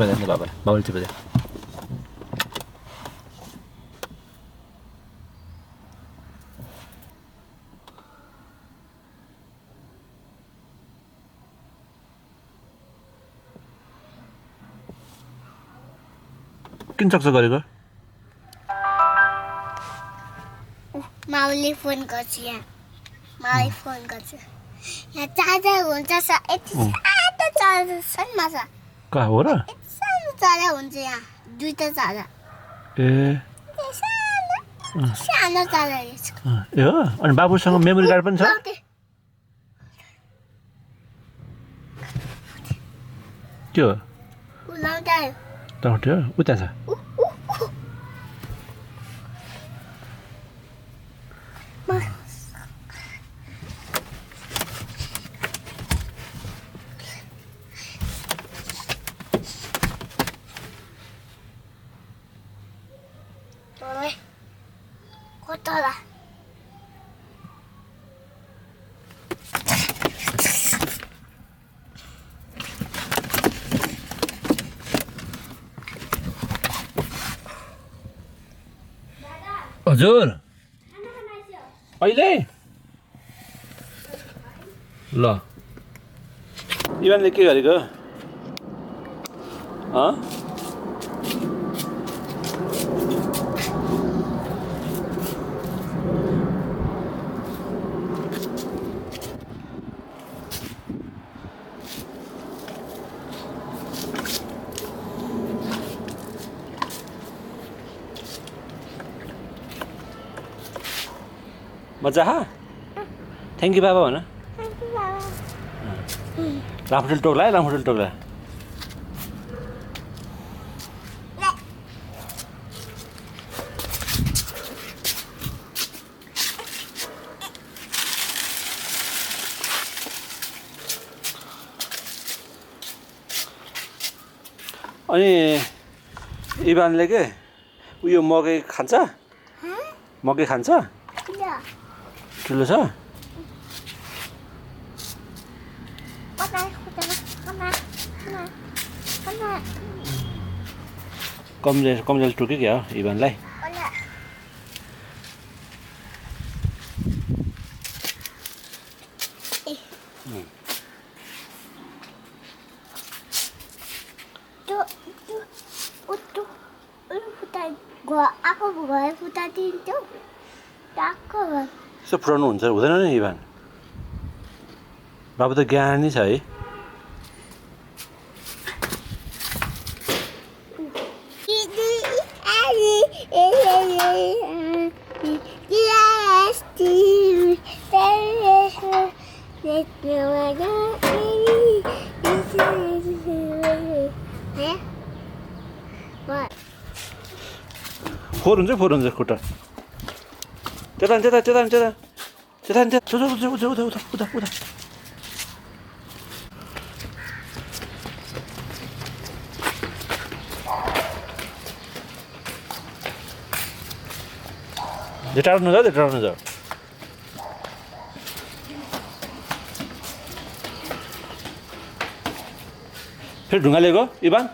टिपेर नि बाबाले टिपेर किन सक्छ गरेको माउले फोन गर्छ यहाँ माउले फोन गर्छ यहाँ चार्जर हुन्छ यति सानो चार्जर छ नि माछा कहाँ हो र यति सानो चार्जर हुन्छ यहाँ दुईटा चार्जर ए सानो चार्जर ए हो अनि बाबुसँग मेमोरी कार्ड पनि छ के हो टाउट्यो उता छ Kotola. हजुर अहिले ल इभानले के गरेको मजा थ्याङ्क यू बाबा भन रामफुटेल टोक्ला है रामफुटेल टोक्ला अनि इभानले के उयो मकै खान्छ मकै खान्छ ठुलो छ कमजोर टुक्यो क्या हो इभानलाई यसो फुटाउनु हुन्छ हुँदैन नि इभान बाबु त ज्ञानी छ है फोर हुन्छ खुट्टा त्यता उता टाढो नजाऊ फेरि ढुङ्गा लिएको इभान